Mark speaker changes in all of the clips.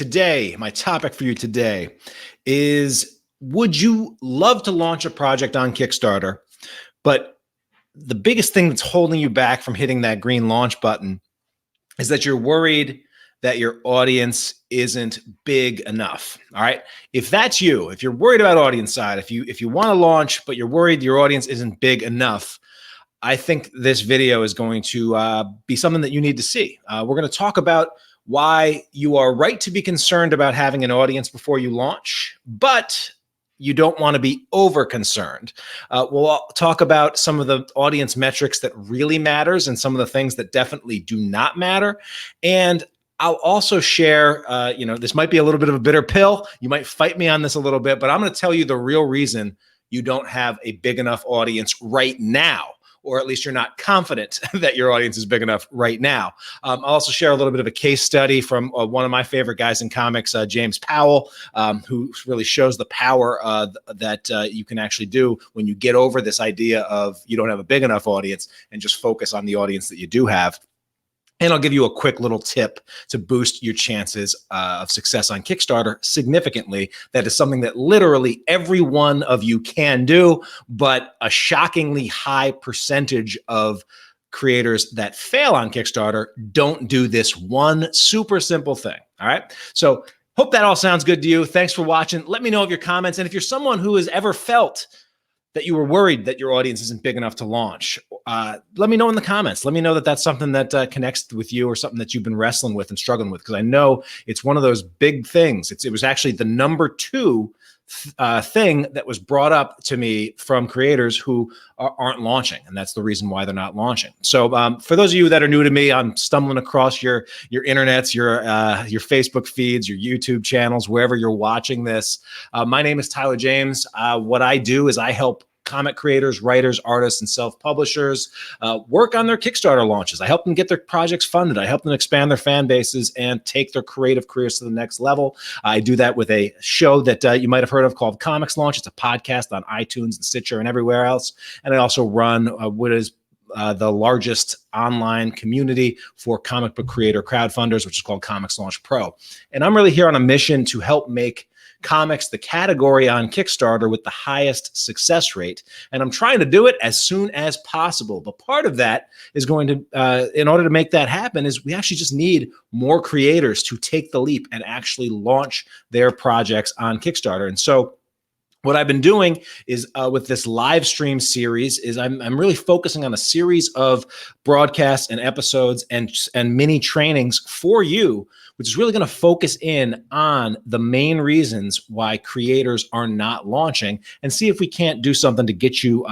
Speaker 1: Today, my topic for you today is, would you love to launch a project on Kickstarter, but the biggest thing that's holding you back from hitting that green launch button is that you're worried that your audience isn't big enough. All right. If that's you, if you're worried about audience side, if you want to launch, but you're worried your audience isn't big enough, I think this video is going to be something that you need to see. We're going to talk about why you are right to be concerned about having an audience before you launch, but you don't want to be over concerned. We'll talk about some of the audience metrics that really matters and some of the things that definitely do not matter. And I'll also share, this might be a little bit of a bitter pill. You might fight me on this a little bit, but I'm going to tell you the real reason you don't have a big enough audience right now, or at least you're not confident that your audience is big enough right now. I'll also share a little bit of a case study from one of my favorite guys in comics, James Powell, who really shows the power that you can actually do when you get over this idea of you don't have a big enough audience and just focus on the audience that you do have. And I'll give you a quick little tip to boost your chances of success on Kickstarter significantly. That is something that literally every one of you can do, but a shockingly high percentage of creators that fail on Kickstarter don't do this one super simple thing. All right. So hope that all sounds good to you. Thanks for watching. Let me know of your comments. And if you're someone who has ever felt that you were worried that your audience isn't big enough to launch, let me know in the comments. Let me know that that's something that connects with you or something that you've been wrestling with and struggling with, because I know it's one of those big things. It was actually the number 2 thing that was brought up to me from creators who aren't launching, and that's the reason why they're not launching. So for those of you that are new to me, I'm stumbling across your internets, your Facebook feeds, your YouTube channels, wherever you're watching this. My name is Tyler James. What I do is I help comic creators, writers, artists, and self-publishers work on their Kickstarter launches. I help them get their projects funded. I help them expand their fan bases and take their creative careers to the next level. I do that with a show that you might have heard of called Comics Launch. It's a podcast on iTunes and Stitcher and everywhere else. And I also run what is the largest online community for comic book creator crowdfunders, which is called Comics Launch Pro. And I'm really here on a mission to help make comics the category on Kickstarter with the highest success rate. And I'm trying to do it as soon as possible. But part of that is going to, in order to make that happen, is we actually just need more creators to take the leap and actually launch their projects on Kickstarter. And so what I've been doing is with this live stream series is I'm really focusing on a series of broadcasts and episodes and mini trainings for you, which is really going to focus in on the main reasons why creators are not launching, and see if we can't do something to get you,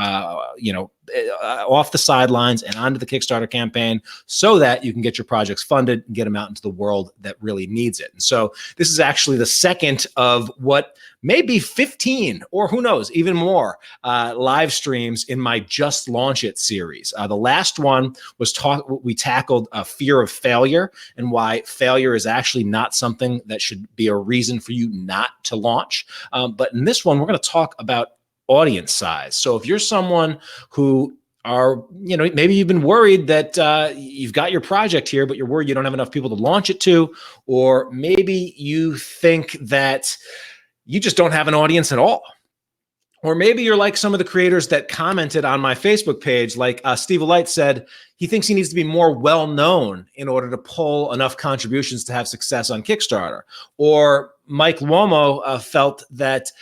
Speaker 1: off the sidelines and onto the Kickstarter campaign so that you can get your projects funded and get them out into the world that really needs it. And so this is actually the second of what may be 15 or who knows, even more live streams in my Just Launch It series. The last one was we tackled fear of failure and why failure is actually not something that should be a reason for you not to launch. But in this one, we're going to talk about audience size. So if you're someone who are, maybe you've been worried that you've got your project here, but you're worried you don't have enough people to launch it to, or maybe you think that you just don't have an audience at all. Or maybe you're like some of the creators that commented on my Facebook page, like Steve Light said, he thinks he needs to be more well-known in order to pull enough contributions to have success on Kickstarter. Or Mike Luomo felt that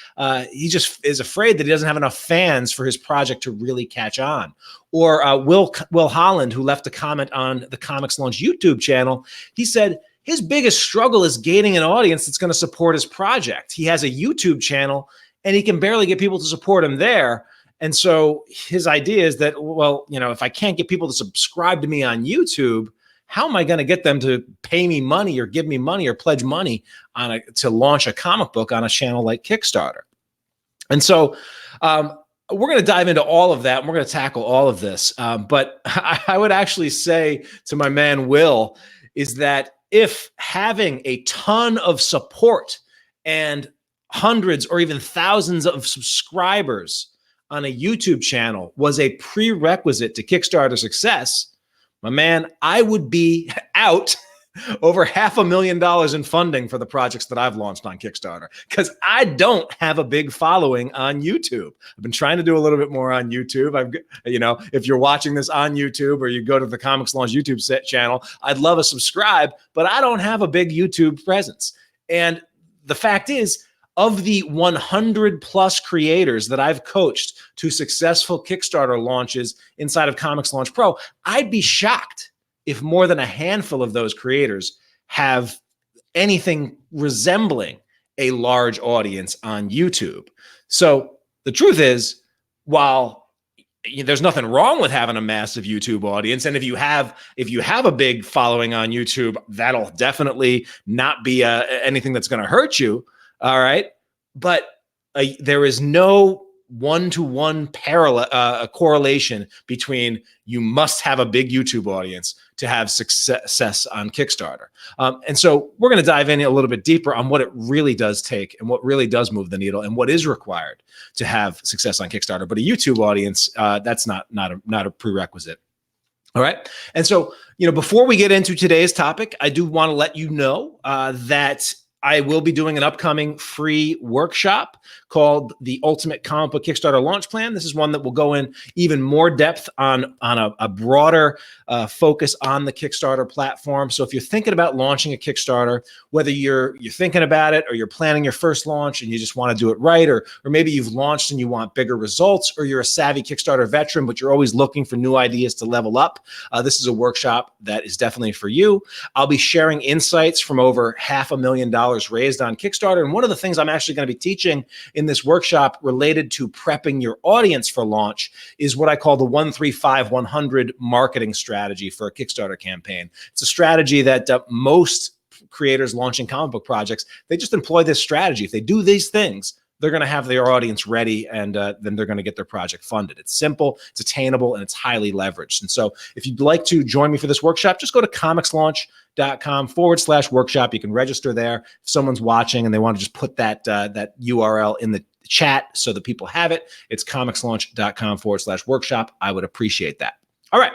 Speaker 1: he just is afraid that he doesn't have enough fans for his project to really catch on. Or Will Holland, who left a comment on the Comics Launch YouTube channel, he said his biggest struggle is gaining an audience that's going to support his project. He has a YouTube channel and he can barely get people to support him there. And so his idea is that, well, if I can't get people to subscribe to me on YouTube, how am I going to get them to pay me money or give me money or pledge money to launch a comic book on a channel like Kickstarter? And so we're going to dive into all of that. And we're going to tackle all of this. But I would actually say to my man, Will, is that if having a ton of support and hundreds or even thousands of subscribers on a YouTube channel was a prerequisite to Kickstarter success, my man, I would be out over $500,000 in funding for the projects that I've launched on Kickstarter because I don't have a big following on YouTube. I've been trying to do a little bit more on YouTube. If you're watching this on YouTube or you go to the Comics Launch YouTube channel, I'd love a subscribe, but I don't have a big YouTube presence. And the fact is, of the 100 plus creators that I've coached to successful Kickstarter launches inside of Comics Launch Pro, I'd be shocked if more than a handful of those creators have anything resembling a large audience on YouTube. So the truth is, while there's nothing wrong with having a massive YouTube audience, and if you have a big following on YouTube, that'll definitely not be anything that's going to hurt you. All right, but there is no one-to-one parallel correlation between you must have a big YouTube audience to have success on Kickstarter. And so we're going to dive in a little bit deeper on what it really does take and what really does move the needle and what is required to have success on Kickstarter. But a YouTube audience, that's not a prerequisite. All right. And so, before we get into today's topic, I do want to let you know that I will be doing an upcoming free workshop called the Ultimate Comic Book Kickstarter Launch Plan. This is one that will go in even more depth on a broader focus on the Kickstarter platform. So if you're thinking about launching a Kickstarter, whether you're thinking about it or you're planning your first launch and you just want to do it right, or maybe you've launched and you want bigger results, or you're a savvy Kickstarter veteran, but you're always looking for new ideas to level up, this is a workshop that is definitely for you. I'll be sharing insights from over $500,000 raised on Kickstarter. And one of the things I'm actually going to be teaching in this workshop related to prepping your audience for launch is what I call the 1-3-5-100 marketing strategy for a Kickstarter campaign. It's a strategy that most creators launching comic book projects, they just employ this strategy. If they do these things, they're going to have their audience ready, and then they're going to get their project funded. It's simple, it's attainable, and it's highly leveraged. And so if you'd like to join me for this workshop, just go to comicslaunch.com/workshop. You can register there. If someone's watching and they want to just put that URL in the chat so that people have it, it's comicslaunch.com/workshop. I would appreciate that. All right.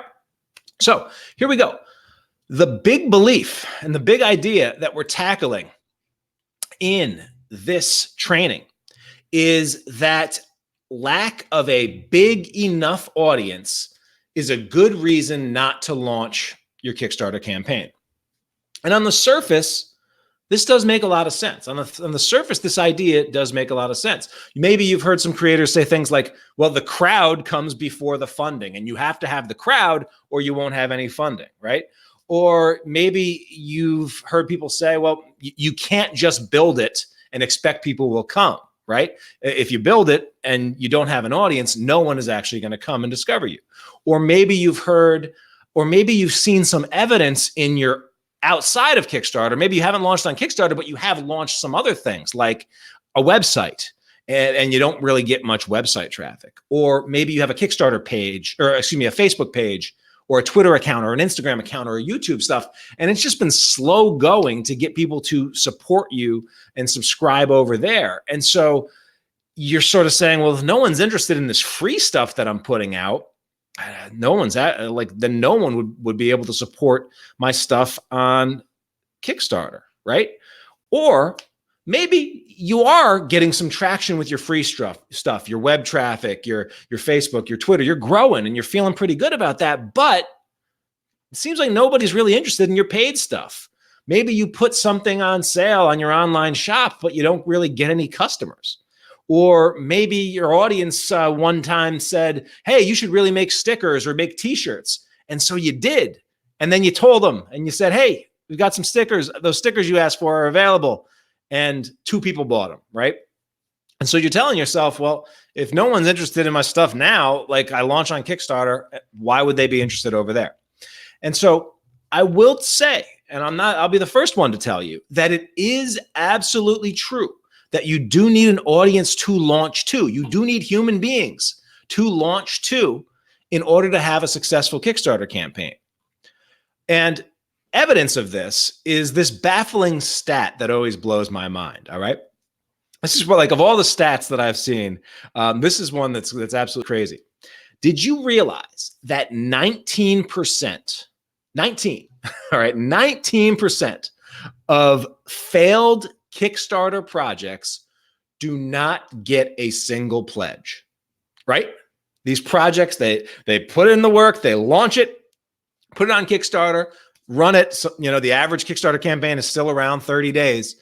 Speaker 1: So here we go. The big belief and the big idea that we're tackling in this training is that lack of a big enough audience is a good reason not to launch your Kickstarter campaign. And on the surface, this does make a lot of sense. On the surface, this idea does make a lot of sense. Maybe you've heard some creators say things like, well, the crowd comes before the funding, and you have to have the crowd or you won't have any funding, right? Or maybe you've heard people say, well, you can't just build it and expect people will come, right? If you build it and you don't have an audience, no one is actually going to come and discover you. Or maybe you've heard, or maybe you've seen some evidence in your outside of Kickstarter. Maybe you haven't launched on Kickstarter, but you have launched some other things like a website, and you don't really get much website traffic. Or maybe you have a Kickstarter page, or a Facebook page, or a Twitter account, or an Instagram account, or a YouTube stuff. And it's just been slow going to get people to support you and subscribe over there. And so you're sort of saying, well, if no one's interested in this free stuff that I'm putting out, then no one would be able to support my stuff on Kickstarter, right? Or maybe you are getting some traction with your free stuff, your web traffic, your Facebook, your Twitter. You're growing and you're feeling pretty good about that, but it seems like nobody's really interested in your paid stuff. Maybe you put something on sale on your online shop, but you don't really get any customers. Or maybe your audience one time said, hey, you should really make stickers or make t-shirts. And so you did. And then you told them and you said, hey, we've got some stickers. Those stickers you asked for are available. And 2 people bought them, right? And so you're telling yourself, well, if no one's interested in my stuff now, like I launch on Kickstarter, why would they be interested over there? And so I will say, and I'll be the first one to tell you that it is absolutely true that you do need an audience to launch to. You do need human beings to launch to in order to have a successful Kickstarter campaign. And evidence of this is this baffling stat that always blows my mind, all right? This is what, like, of all the stats that I've seen, this is one that's absolutely crazy. Did you realize that 19% all right, 19% of failed Kickstarter projects do not get a single pledge, right? These projects, they put in the work, they launch it, put it on Kickstarter, run it. So, the average Kickstarter campaign is still around 30 days,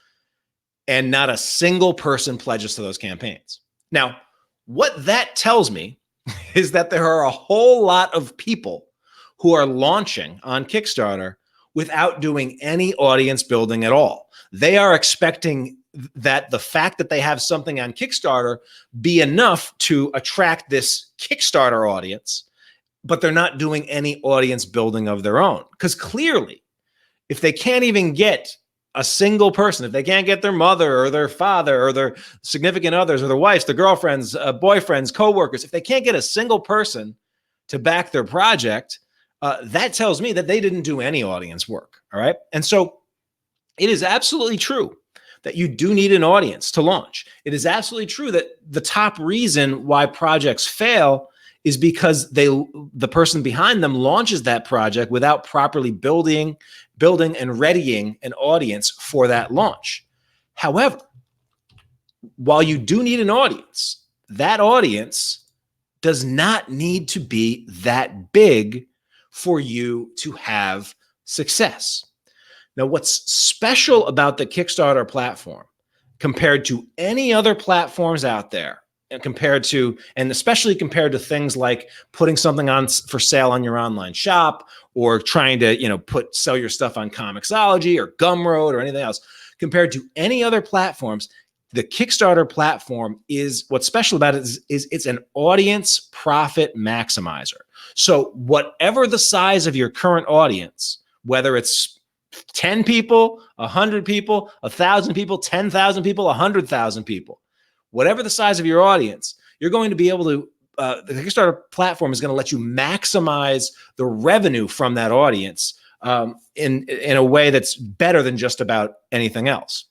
Speaker 1: and not a single person pledges to those campaigns. Now, what that tells me is that there are a whole lot of people who are launching on Kickstarter without doing any audience building at all. They are expecting that the fact that they have something on Kickstarter be enough to attract this Kickstarter audience, but they're not doing any audience building of their own. Because clearly, if they can't even get a single person, if they can't get their mother or their father or their significant others or their wives, their girlfriends, boyfriends, coworkers, if they can't get a single person to back their project, that tells me that they didn't do any audience work. All right. And so it is absolutely true that you do need an audience to launch. It is absolutely true that the top reason why projects fail is because the person behind them launches that project without properly building and readying an audience for that launch. However, while you do need an audience, that audience does not need to be that big for you to have success. Now, what's special about the Kickstarter platform compared to any other platforms out there, and especially compared to things like putting something on for sale on your online shop, or trying to, sell your stuff on Comixology or Gumroad or anything else, compared to any other platforms, the Kickstarter platform what's special about it is it's an audience profit maximizer. So whatever the size of your current audience, whether it's 10 people, 100 people, 1,000 people, 10,000 people, 100,000 people, whatever the size of your audience, you're going to be able to, the Kickstarter platform is going to let you maximize the revenue from that audience in a way that's better than just about anything else.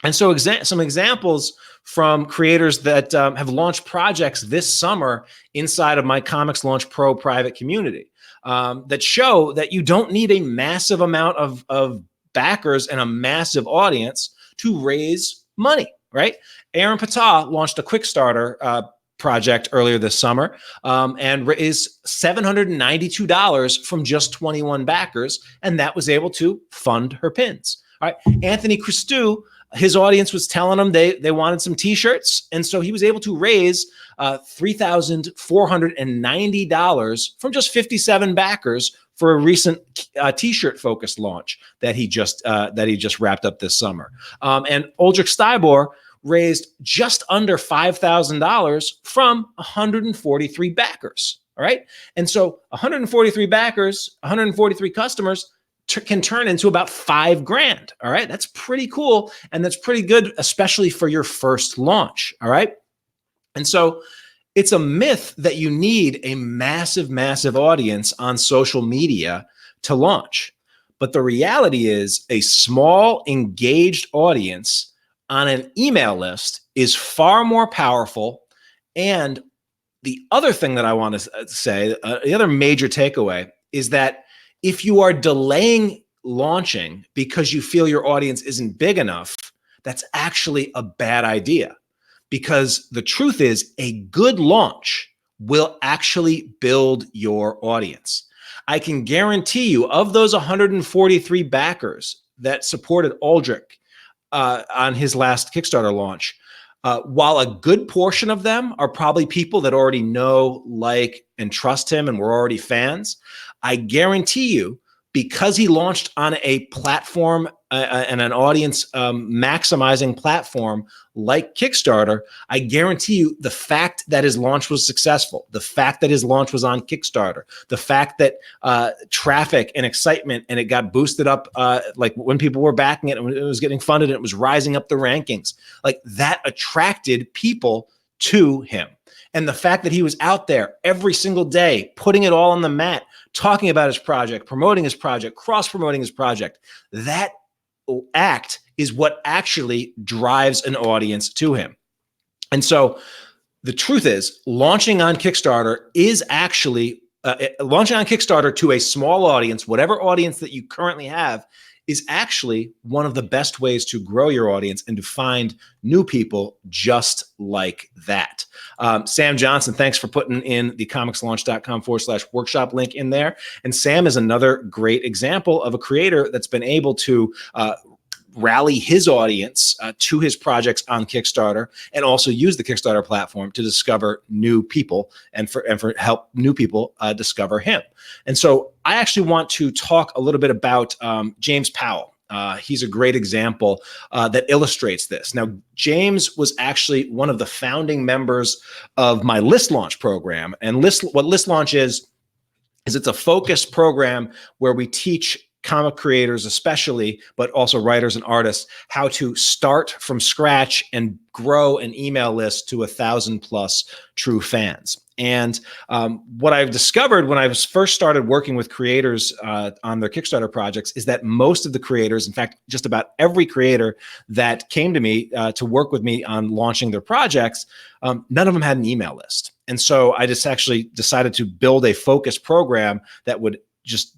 Speaker 1: And so some examples from creators that have launched projects this summer inside of my Comics Launch Pro private community that show that you don't need a massive amount of backers and a massive audience to raise money, right? Aaron Patah launched a Kickstarter project earlier this summer and raised $792 from just 21 backers, and that was able to fund her pins. All right, Anthony Christou, his audience was telling him they wanted some t-shirts, and so he was able to raise $3,490 from just 57 backers for a recent t-shirt focused launch that he just wrapped up this summer. And Uldrich Stibor raised just under $5,000 from 143 backers. All right, and so 143 backers, 143 customers can turn into about $5,000. All right. That's pretty cool. And that's pretty good, especially for your first launch. All right. And so it's a myth that you need a massive, massive audience on social media to launch. But the reality is a small engaged audience on an email list is far more powerful. And the other thing that I want to say, the other major takeaway is that if you are delaying launching because you feel your audience isn't big enough, that's actually a bad idea. Because the truth is, a good launch will actually build your audience. I can guarantee you, of those 143 backers that supported Uldrich on his last Kickstarter launch, while a good portion of them are probably people that already know, like, and trust him and were already fans, I guarantee you, because he launched on a platform and an audience maximizing platform like Kickstarter, I guarantee you the fact that his launch was successful, the fact that his launch was on Kickstarter, the fact that traffic and excitement and it got boosted up, like when people were backing it and it was getting funded and it was rising up the rankings, like that attracted people to him. And the fact that he was out there every single day, putting it all on the mat, talking about his project, promoting his project, cross-promoting his project, that act is what actually drives an audience to him. And so the truth is, launching on Kickstarter is actually launching on Kickstarter to a small audience, whatever audience that you currently have, is actually one of the best ways to grow your audience and to find new people just like that. Sam Johnson, thanks for putting in the comicslaunch.com/workshop link in there. And Sam is another great example of a creator that's been able to rally his audience to his projects on Kickstarter, and also use the Kickstarter platform to discover new people and for help new people discover him. And so I actually want to talk a little bit about James Powell. He's a great example that illustrates this. Now, James was actually one of the founding members of my List Launch program. And what List Launch is it's a focused program where we teach comic creators especially, but also writers and artists, how to start from scratch and grow an email list to 1,000+ true fans. And what I've discovered when I first started working with creators on their Kickstarter projects is that most of the creators, in fact, just about every creator that came to me to work with me on launching their projects, none of them had an email list. And so I just actually decided to build a focused program that would just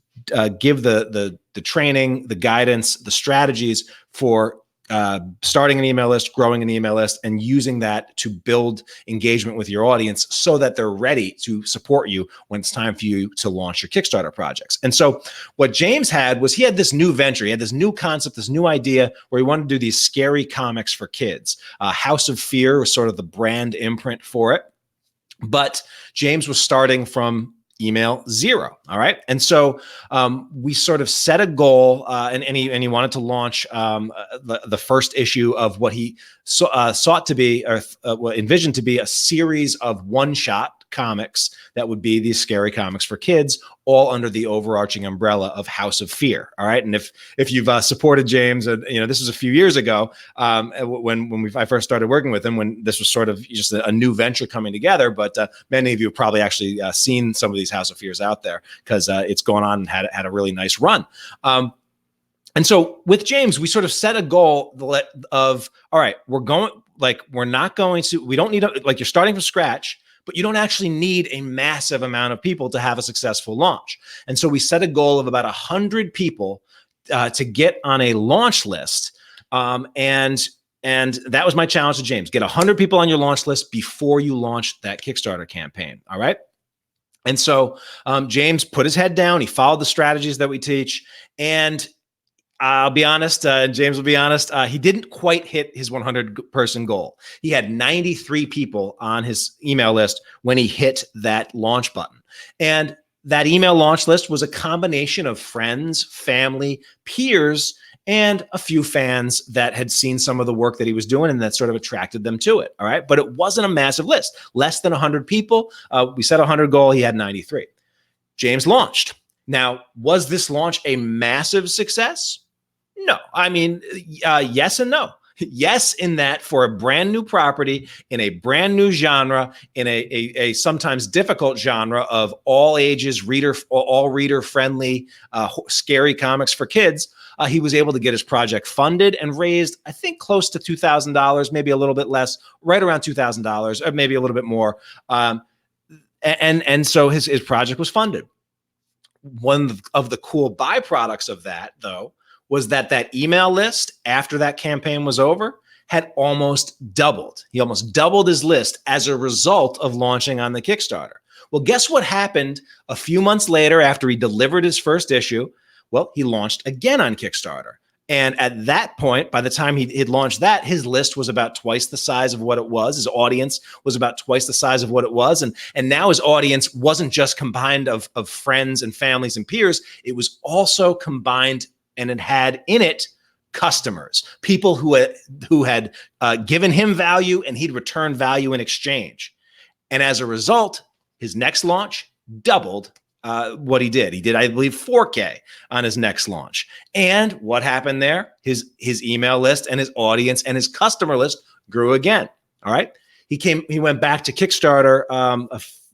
Speaker 1: give the training, the guidance, the strategies for starting an email list, growing an email list, and using that to build engagement with your audience so that they're ready to support you when it's time for you to launch your Kickstarter projects. And so what James had was he had this new venture, he had this new concept, this new idea where he wanted to do these scary comics for kids. House of Fear was sort of the brand imprint for it. But James was starting from email 0. All right. And so we sort of set a goal and he wanted to launch the first issue of what he sought to be, or envisioned to be, a series of one-shot comics that would be these scary comics for kids, all under the overarching umbrella of House of Fear. All right. And if you've supported James, this was a few years ago when I first started working with him, when this was sort of just a new venture coming together. But many of you have probably actually seen some of these House of Fears out there because it's gone on and had a really nice run. And so with James, we sort of set a goal of, all right, we don't need, you're starting from scratch, but you don't actually need a massive amount of people to have a successful launch. And so we set a goal of about 100 people to get on a launch list. And that was my challenge to James: get 100 people on your launch list before you launch that Kickstarter campaign. All right. And so James put his head down. He followed the strategies that we teach. And I'll be honest, James will be honest, he didn't quite hit his 100-person goal. He had 93 people on his email list when he hit that launch button. And that email launch list was a combination of friends, family, peers, and a few fans that had seen some of the work that he was doing and that sort of attracted them to it. All right. But it wasn't a massive list. Less than 100 people. We set a 100 goal. He had 93. James launched. Now, was this launch a massive success? No. I mean, yes and no. Yes, in that for a brand new property, in a brand new genre, in a sometimes difficult genre of all ages, all reader friendly, scary comics for kids, he was able to get his project funded and raised, I think, close to $2,000, maybe a little bit less, right around $2,000, or maybe a little bit more. And so his project was funded. One of the cool byproducts of that, though, was that email list, after that campaign was over, had almost doubled. He almost doubled his list as a result of launching on the Kickstarter. Well, guess what happened a few months later after he delivered his first issue? Well, he launched again on Kickstarter. And at that point, by the time he had launched that, his list was about twice the size of what it was. His audience was about twice the size of what it was. And now his audience wasn't just combined of friends and families and peers. It was also combined, and it had in it customers, people who had given him value and he'd returned value in exchange. And as a result, his next launch doubled what he did. He did, I believe, 4K on his next launch. And what happened there? His email list and his audience and his customer list grew again. All right. He went back to Kickstarter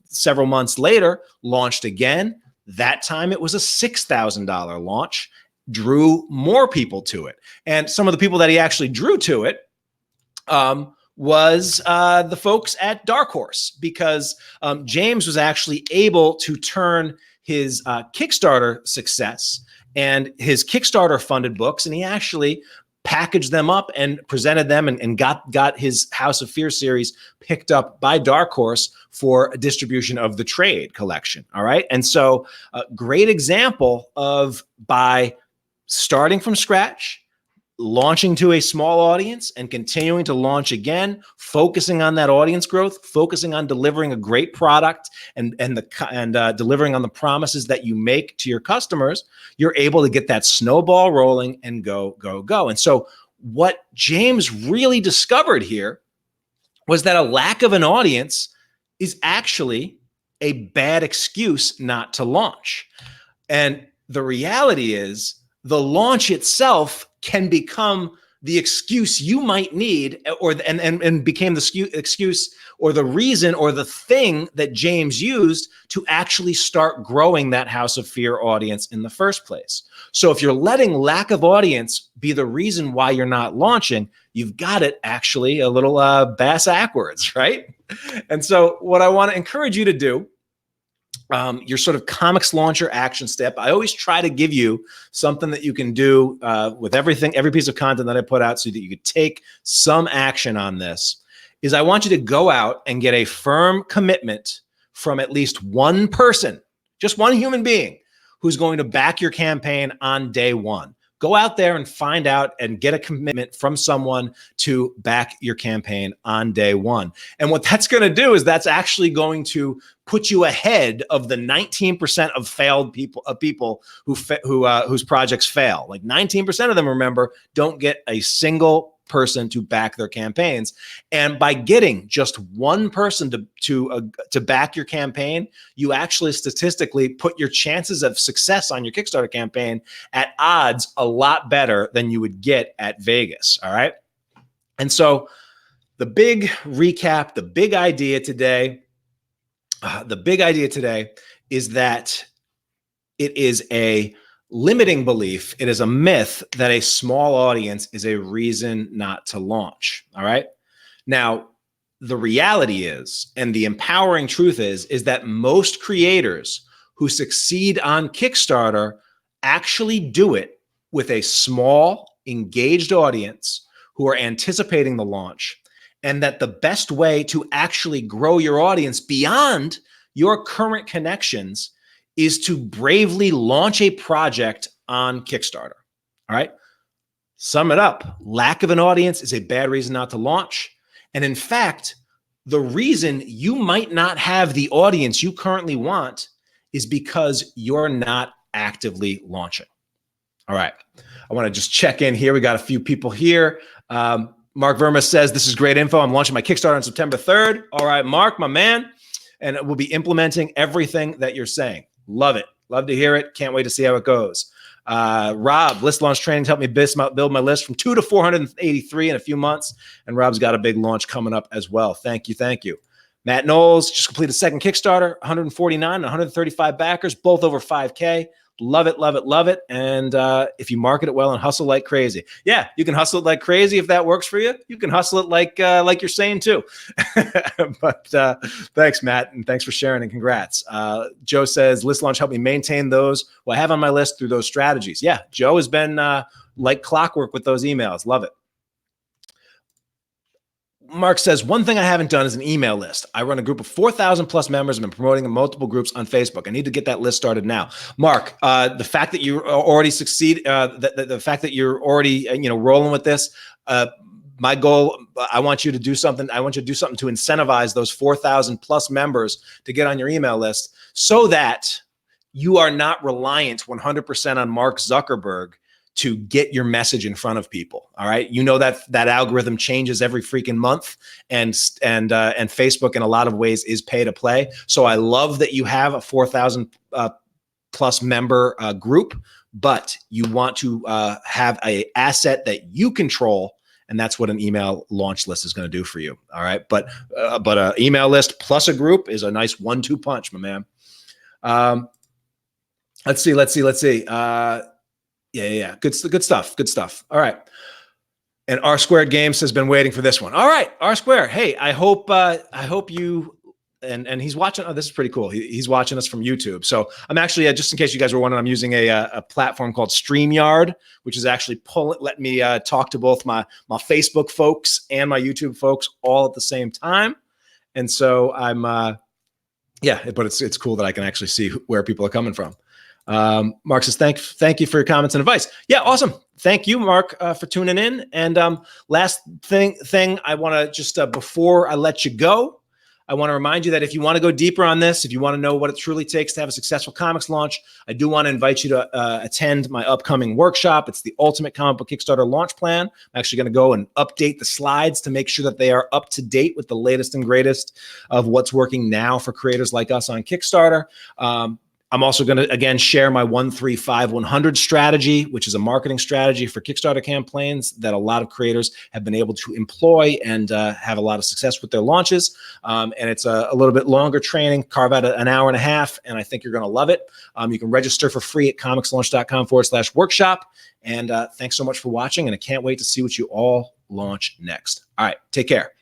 Speaker 1: several months later, launched again. That time it was a $6,000 launch, drew more people to it. And some of the people that he actually drew to it was the folks at Dark Horse, because James was actually able to turn his Kickstarter success and his Kickstarter funded books, and he actually packaged them up and presented them, and got his House of Fear series picked up by Dark Horse for a distribution of the trade collection. All right. And so a great example of, by starting from scratch, launching to a small audience and continuing to launch again, focusing on that audience growth, focusing on delivering a great product, and delivering on the promises that you make to your customers, you're able to get that snowball rolling and go. And so what James really discovered here was that a lack of an audience is actually a bad excuse not to launch. And the reality is, the launch itself can become the excuse you might need, and became the excuse or the reason or the thing that James used to actually start growing that House of Fear audience in the first place. So if you're letting lack of audience be the reason why you're not launching, you've got it actually a little bass-ackwards, right? And so what I want to encourage you to do, your sort of comics launcher action step. I always try to give you something that you can do with every piece of content that I put out, so that you could take some action on this. Is I want you to go out and get a firm commitment from at least one person, just one human being, who's going to back your campaign on day one. Go out there and find out and get a commitment from someone to back your campaign on day one. And what that's going to do is, that's actually going to put you ahead of the 19% of failed people whose projects fail. Like 19% of them, remember, don't get a single person to back their campaigns. And by getting just one person to back your campaign, you actually statistically put your chances of success on your Kickstarter campaign at odds a lot better than you would get at Vegas. All right. And so the big recap, the big idea today is that it is a limiting belief. It is a myth that a small audience is a reason not to launch. All right. Now, the reality is, and the empowering truth is that most creators who succeed on Kickstarter actually do it with a small, engaged audience who are anticipating the launch, and that the best way to actually grow your audience beyond your current connections is to bravely launch a project on Kickstarter. All right. Sum it up. Lack of an audience is a bad reason not to launch. And in fact, the reason you might not have the audience you currently want is because you're not actively launching. All right. I want to just check in here. We got a few people here. Mark Verma says, this is great info. I'm launching my Kickstarter on September 3rd. All right, Mark, my man. And we'll be implementing everything that you're saying. Love it. Love to hear it. Can't wait to see how it goes. Rob, list launch training to help me build my list from 2 to 483 in a few months. And Rob's got a big launch coming up as well. Thank you. Thank you. Matt Knowles just completed a second Kickstarter, 149 and 135 backers, both over 5K. Love it, love it, love it. And if you market it well and hustle like crazy, yeah, you can hustle it like crazy. If that works for you, you can hustle it like you're saying too. But thanks, Matt, and thanks for sharing, and congrats. Joe says, list launch helped me maintain those who I have on my list through those strategies. Yeah, Joe has been like clockwork with those emails. Love it. Mark says, one thing I haven't done is an email list. I run a group of 4,000 plus members and been promoting in multiple groups on Facebook. I need to get that list started now. Mark, the fact that you already succeed, the fact that you're already, rolling with this, my goal, I want you to do something. I want you to do something to incentivize those 4,000 plus members to get on your email list, so that you are not reliant 100% on Mark Zuckerberg to get your message in front of people. All right. You know that algorithm changes every freaking month, and Facebook in a lot of ways is pay to play. So I love that you have a 4,000 plus member group, but you want to have a asset that you control. And that's what an email launch list is going to do for you. All right. But an email list plus a group is a nice 1-2 punch, my man. Let's see. Yeah. Good stuff. All right. And R Squared Games has been waiting for this one. All right, R Square. Hey, I hope you and he's watching. Oh, this is pretty cool. He's watching us from YouTube. So I'm actually just in case you guys were wondering, I'm using a platform called StreamYard, which is actually let me talk to both my Facebook folks and my YouTube folks all at the same time. And so I'm yeah, but it's cool that I can actually see where people are coming from. Mark says, thank you for your comments and advice. Yeah, awesome. Thank you, Mark, for tuning in. And last thing I want to just, before I let you go, I want to remind you that if you want to go deeper on this, if you want to know what it truly takes to have a successful comics launch, I do want to invite you to attend my upcoming workshop. It's the Ultimate Comic Book Kickstarter Launch Plan. I'm actually going to go and update the slides to make sure that they are up to date with the latest and greatest of what's working now for creators like us on Kickstarter. I'm also going to, again, share my 1-3-5-100 strategy, which is a marketing strategy for Kickstarter campaigns that a lot of creators have been able to employ and have a lot of success with their launches. And it's a little bit longer training, carve out an hour and a half, and I think you're going to love it. You can register for free at comicslaunch.com/workshop. And thanks so much for watching, and I can't wait to see what you all launch next. All right, take care.